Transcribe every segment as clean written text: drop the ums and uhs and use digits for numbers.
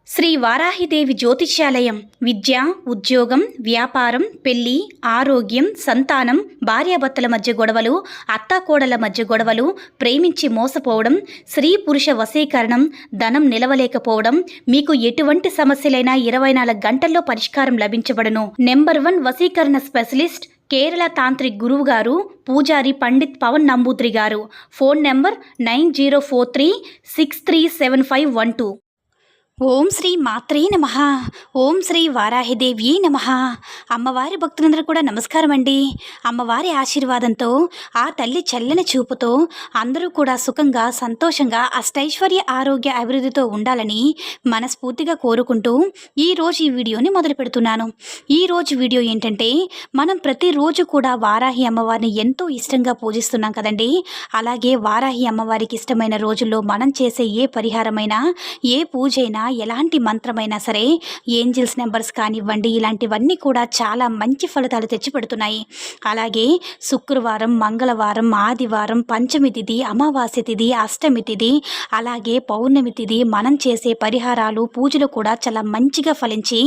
శ్రీ వారాహిదేవి జ్యోతిష్యాలయం విద్య, ఉద్యోగం, వ్యాపారం, పెళ్లి, ఆరోగ్యం, సంతానం, భార్యాభర్తల మధ్య గొడవలు, అత్తాకోడల మధ్య గొడవలు, ప్రేమించి మోసపోవడం, స్త్రీ పురుష వశీకరణం, ధనం నిలవలేకపోవడం, మీకు ఎటువంటి సమస్యలైనా 24 గంటల్లో పరిష్కారం లభించబడును. నెంబర్ 1 వశీకరణ స్పెషలిస్ట్ కేరళ తాంత్రిక్ గురువు గారు పూజారి పండిత్ పవన్ నంబూద్రి గారు. Phone number 9043637512. ఓం శ్రీ మాత్రే నమః. ఓం శ్రీ వారాహిదేవి నమః. అమ్మవారి భక్తులందరూ కూడా నమస్కారం అండి. అమ్మవారి ఆశీర్వాదంతో, ఆ తల్లి చల్లని చూపుతో అందరూ కూడా సుఖంగా, సంతోషంగా, అష్టైశ్వర్య, ఆరోగ్య, అభివృద్ధితో ఉండాలని మనస్ఫూర్తిగా కోరుకుంటూ ఈరోజు ఈ వీడియోని మొదలు పెడుతున్నాను. ఈరోజు వీడియో ఏంటంటే, మనం ప్రతిరోజు కూడా వారాహి అమ్మవారిని ఎంతో ఇష్టంగా పూజిస్తున్నాం కదండి. అలాగే వారాహి అమ్మవారికి ఇష్టమైన రోజుల్లో మనం చేసే ఏ పరిహారమైనా, ఏ పూజైనా, ఎలాంటి మంత్రమైనా సరే, ఏంజిల్స్ నెంబర్స్ కానివ్వండి, ఇలాంటివన్నీ కూడా చాలా మంచి ఫలితాలు తెచ్చిపెడుతున్నాయి. అలాగే శుక్రవారం, మంగళవారం, ఆదివారం, పంచమి తిథి, అమావాస్య తిథి, అష్టమి తిథి, అలాగే పౌర్ణమి తిథి మనం చేసే పరిహారాలు, పూజలు కూడా చాలా మంచిగా ఫలించి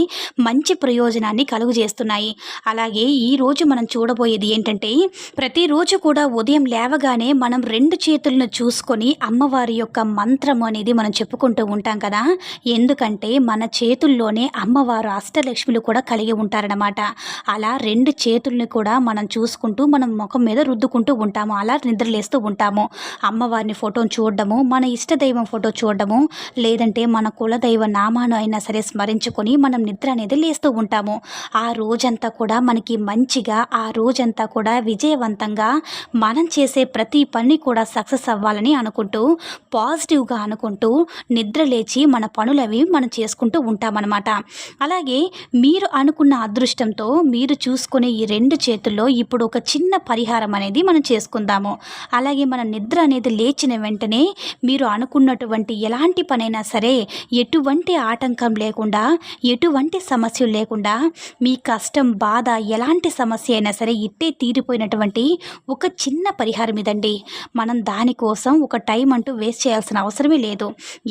మంచి ప్రయోజనాన్ని కలుగజేస్తున్నాయి. అలాగే ఈరోజు మనం చూడబోయేది ఏంటంటే, ప్రతిరోజు కూడా ఉదయం లేవగానే మనం 2 చేతులను చూసుకొని అమ్మవారి యొక్క మంత్రం అనేది మనం చెప్పుకుంటూ ఉంటాం కదా. ఎందుకంటే మన చేతుల్లోనే అమ్మవారు అష్టలక్ష్మిలు కూడా కలిగి ఉంటారన్నమాట. అలా 2 చేతుల్ని కూడా మనం చూసుకుంటూ మనం ముఖం మీద రుద్దుకుంటూ ఉంటాము. అలా నిద్రలేస్తూ ఉంటాము. అమ్మవారిని ఫోటోను చూడడము, మన ఇష్టదైవం ఫోటో చూడడము, లేదంటే మన కులదైవ నామాను అయినా సరే స్మరించుకొని మనం నిద్ర అనేది లేస్తూ ఉంటాము. ఆ రోజంతా కూడా మనకి మంచిగా, ఆ రోజంతా కూడా విజయవంతంగా, మనం చేసే ప్రతి పని కూడా సక్సెస్ అవ్వాలని అనుకుంటూ, పాజిటివ్గా అనుకుంటూ నిద్ర లేచి మన పనులవి మనం చేసుకుంటూ ఉంటామన్నమాట. అలాగే మీరు అనుకున్న అదృష్టంతో మీరు చూసుకునే ఈ 2 చేతుల్లో ఇప్పుడు ఒక చిన్న పరిహారం అనేది మనం చేసుకుందాము. అలాగే మన నిద్ర అనేది లేచిన వెంటనే మీరు అనుకున్నటువంటి ఎలాంటి పనైనా సరే, ఎటువంటి ఆటంకం లేకుండా, ఎటువంటి సమస్యలు లేకుండా, మీ కష్టం, బాధ, ఎలాంటి సమస్య అయినా సరే ఇట్టే తీరిపోయినటువంటి ఒక చిన్న పరిహారం ఇదండి. మనం దానికోసం ఒక టైం అంటూ వేస్ట్ చేయాల్సిన అవసరమే లేదు.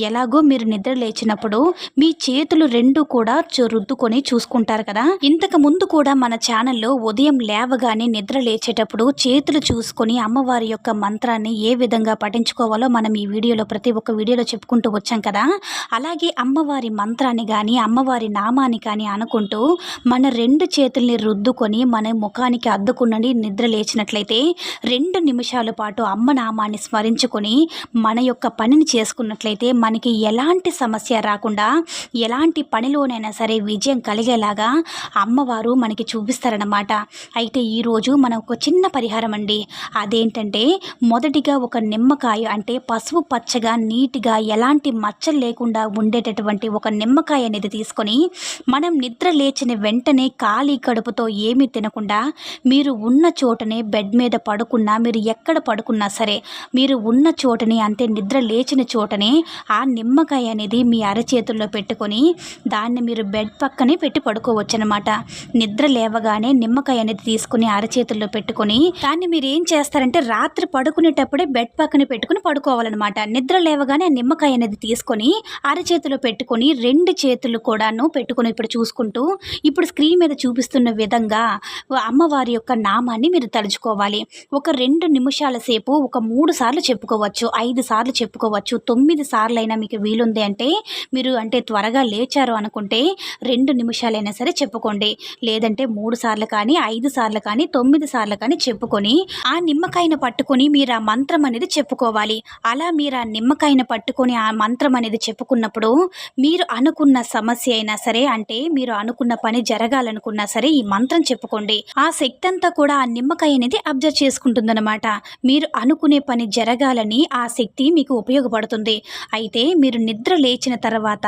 ఎలాగో మీరు నిద్ర లేచినప్పుడు మీ చేతులు 2 కూడా రుద్దుకొని చూసుకుంటారు కదా. ఇంతకు ముందు కూడా మన ఛానల్లో ఉదయం లేవగానే నిద్ర లేచేటప్పుడు చేతులు చూసుకొని అమ్మవారి యొక్క మంత్రాన్ని ఏ విధంగా పఠించుకోవాలో మనం ఈ వీడియోలో, ప్రతి ఒక్క వీడియోలో చెప్పుకుంటూ వచ్చాం కదా. అలాగే అమ్మవారి మంత్రాన్ని కానీ, అమ్మవారి నామాన్ని కానీ అనుకుంటూ మన 2 చేతుల్ని రుద్దుకొని మన ముఖానికి అద్దుకుని నిద్ర లేచినట్లయితే 2 నిమిషాల పాటు అమ్మ నామాన్ని స్మరించుకొని మన యొక్క పనిని చేసుకున్నట్లయితే మనకి ఎలాంటి సమస్య రాకుండా, ఎలాంటి పనిలోనైనా సరే విజయం కలిగేలాగా అమ్మవారు మనకి చూపిస్తారన్నమాట. అయితే ఈరోజు మనం ఒక చిన్న పరిహారం అండి. అదేంటంటే, మొదటిగా ఒక నిమ్మకాయ, అంటే పసుపు పచ్చగా నీట్గా ఎలాంటి మచ్చలు లేకుండా ఉండేటటువంటి ఒక నిమ్మకాయ అనేది తీసుకొని, మనం నిద్ర లేచిన వెంటనే ఖాళీ కడుపుతో ఏమీ తినకుండా, మీరు ఉన్న చోటనే బెడ్ మీద పడుకున్నా, మీరు ఎక్కడ పడుకున్నా సరే, మీరు ఉన్న చోటనే, అంటే నిద్ర లేచిన చోటనే ఆ నిమ్మకాయ అనేది మీ అరచేతుల్లో పెట్టుకొని దాన్ని మీరు బెడ్ పక్కనే పెట్టి పడుకోవచ్చు అనమాట. నిద్ర లేవగానే నిమ్మకాయ అనేది తీసుకుని అరచేతుల్లో పెట్టుకొని దాన్ని మీరు ఏం చేస్తారంటే, రాత్రి పడుకునేటప్పుడే బెడ్ పక్కన పెట్టుకుని పడుకోవాలన్నమాట. నిద్ర లేవగానే ఆ నిమ్మకాయ అనేది తీసుకొని అరచేతిలో పెట్టుకొని 2 చేతులు కూడాను పెట్టుకొని ఇప్పుడు చూసుకుంటూ, ఇప్పుడు స్క్రీన్ మీద చూపిస్తున్న విధంగా అమ్మవారి యొక్క నామాన్ని మీరు తలుచుకోవాలి. ఒక 2 నిమిషాల సేపు ఒక 3 సార్లు చెప్పుకోవచ్చు, 5 సార్లు చెప్పుకోవచ్చు, 9 సార్లు అయినా మీకు వీలుంది అంటే, మీరు అంటే త్వరగా లేచారు అనుకుంటే 2 నిమిషాలైనా సరే చెప్పుకోండి. లేదంటే 3 సార్లు కానీ, 5 సార్లు కానీ, 9 సార్లు కానీ చెప్పుకొని ఆ నిమ్మకాయను పట్టుకొని మీరు ఆ మంత్రం అనేది చెప్పుకోవాలి. అలా మీరు ఆ నిమ్మకాయను పట్టుకొని ఆ మంత్రం అనేది చెప్పుకున్నప్పుడు మీరు అనుకున్న సమస్య అయినా సరే, అంటే మీరు అనుకున్న పని జరగాలనుకున్నా సరే ఈ మంత్రం చెప్పుకోండి. ఆ శక్తి అంతా కూడా ఆ నిమ్మకాయ అనేది అబ్జర్వ్ చేసుకుంటుందన్నమాట. మీరు అనుకునే పని జరగాలని ఆ శక్తి మీకు ఉపయోగపడుతుంది. అయితే మీరు నిద్ర లేచిన తర్వాత,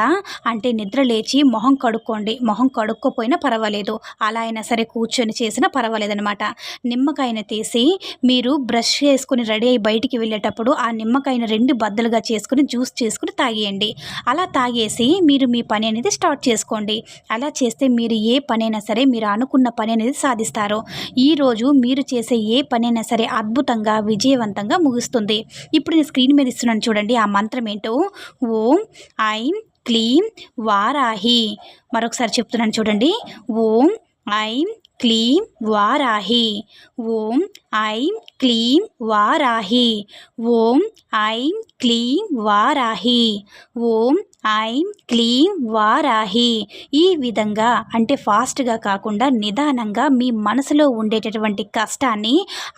అంటే నిద్ర లేచి మొహం కడుక్కోండి. మొహం కడుక్కోపోయినా పర్వాలేదు, అలా అయినా సరే కూర్చొని చేసినా పర్వాలేదనమాట. నిమ్మకాయను తీసి మీరు బ్రష్ చేసుకుని రెడీ అయ్యి బయటికి వెళ్ళేటప్పుడు ఆ నిమ్మకాయను 2 బద్దలుగా చేసుకుని జ్యూస్ చేసుకుని తాగేయండి. అలా తాగేసి మీరు మీ పని అనేది స్టార్ట్ చేసుకోండి. అలా చేస్తే మీరు ఏ పనైనా సరే, మీరు అనుకున్న పని అనేది సాధిస్తారు. ఈరోజు మీరు చేసే ఏ పనైనా సరే అద్భుతంగా, విజయవంతంగా ముగుస్తుంది. ఇప్పుడు నేను స్క్రీన్ మీద ఇస్తున్నాను చూడండి. ఆ మంత్రం ఏంటో, ఓం ఐం క్లీం వారాహి. మరొకసారి చెప్తున్నాను చూడండి. ఓం ఐం క్లీం వారాహి. ఓం ఐం క్లీం వారాహి. ఓం ఐం క్లీం వారాహి. ఓం ఐం క్లీం వారాహి. ఈ విధంగా అంటే ఫాస్ట్గా కాకుండా నిదానంగా మీ మనసులో ఉండేటటువంటి కష్టాన్ని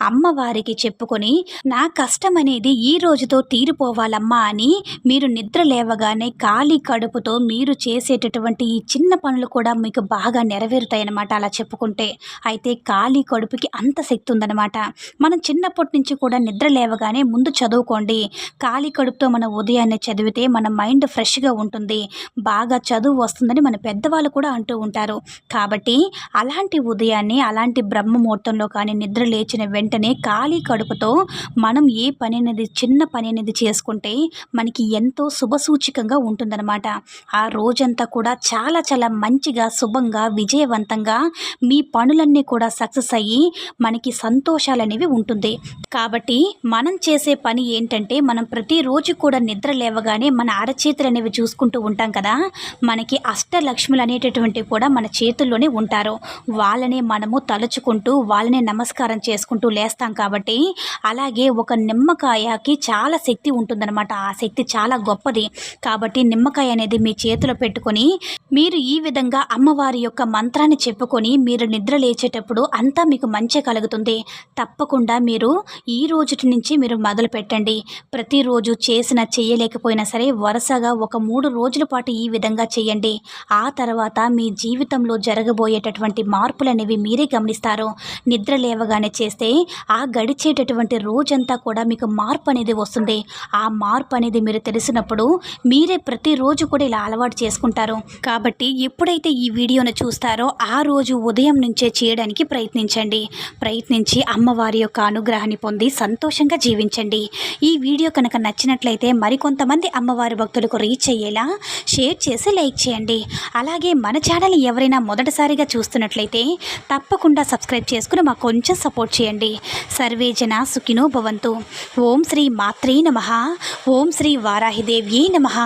అమ్మవారికి చెప్పుకొని, నా కష్టం అనేది ఈ రోజుతో తీరిపోవాలమ్మా అని మీరు నిద్ర లేవగానే ఖాళీ కడుపుతో మీరు చేసేటటువంటి ఈ చిన్న పనులు కూడా మీకు బాగా నెరవేరుతాయి అన్నమాట అలా చెప్పుకుంటే. అయితే ఖాళీ కడుపుకి అంత శక్తి ఉందన్నమాట. మనం చిన్నప్పటి నుంచి కూడా నిద్ర లేవగానే ముందు చదువుకోండి. ఖాళీ కడుపుతో మనం ఉదయాన్నే చదివితే మన మైండ్ ఫ్రెష్గా ఉంటుంది, బాగా చదువు వస్తుందని మన పెద్దవాళ్ళు కూడా అంటూ ఉంటారు. కాబట్టి అలాంటి ఉదయాన్నే అలాంటి బ్రహ్మముహూర్తంలో కానీ నిద్ర లేచిన వెంటనే ఖాళీ కడుపుతో మనం ఏ పని అనేది చిన్న పని అనేది చేసుకుంటే మనకి ఎంతో శుభసూచికంగా ఉంటుందన్నమాట. ఆ రోజంతా కూడా చాలా చాలా మంచిగా శుభంగా విజయవంతంగా మీ పనులన్నీ కూడా సక్సెస్ అయ్యి మనకి సంతోషాలు అనేవి ఉంటుంది. కాబట్టి మనం చేసే పని ఏంటంటే, మనం ప్రతిరోజు కూడా నిద్ర లేవగానే మన అరచేతులు అనేవి చూసుకుంటూ ఉంటాం కదా. మనకి అష్టలక్ష్ములు అనేటటువంటివి కూడా మన చేతుల్లోనే ఉంటారు. వాళ్ళనే మనము తలుచుకుంటూ వాళ్ళనే నమస్కారం చేసుకుంటూ లేస్తాం. కాబట్టి అలాగే ఒక నిమ్మకాయకి చాలా శక్తి ఉంటుందన్నమాట. ఆ శక్తి చాలా గొప్పది. కాబట్టి నిమ్మకాయ అనేది మీ చేతిలో పెట్టుకొని మీరు ఈ విధంగా అమ్మవారి యొక్క మంత్రాన్ని చెప్పుకొని మీరు నిద్ర లేచేటప్పుడు అంతా మీకు మంచి కలుగుతుంది. తప్పకుండా మీరు ఈ రోజుటి నుంచి మీరు మొదలు పెట్టండి. ప్రతిరోజు చేయలేకపోయినా సరే వరుసగా ఒక 3 రోజుల పాటు ఈ విధంగా చేయండి. ఆ తర్వాత మీ జీవితంలో జరగబోయేటటువంటి మార్పులు అనేవి మీరే గమనిస్తారు. నిద్ర లేవగానే చేస్తే ఆ గడిచేటటువంటి రోజంతా కూడా మీకు మార్పు అనేది వస్తుంది. ఆ మార్పు అనేది మీరు తెలిసినప్పుడు మీరే ప్రతిరోజు కూడా ఇలా అలవాటు చేసుకుంటారు. కాబట్టి ఎప్పుడైతే ఈ వీడియోను చూస్తారో ఆ రోజు ఉదయం నుంచే చేయడానికి ప్రయత్నించి అమ్మవారి యొక్క అనుగ్రహాన్ని పొంది సంతోషంగా జీవించండి. ఈ వీడియో కనుక నచ్చినట్లయితే మరికొంతమంది అమ్మవారి భక్తులకు రీచ్ అయ్యేలా షేర్ చేసి లైక్ చేయండి. అలాగే మన ఛానల్ ఎవరైనా మొదటిసారిగా చూస్తున్నట్లయితే తప్పకుండా సబ్స్క్రైబ్ చేసుకుని మాకు కొంచెం సపోర్ట్ చేయండి. సర్వే జన సుఖినో భవంతు. ఓం శ్రీ మాత్రే నమః. ఓం శ్రీ వారాహిదేవ్యే నమః.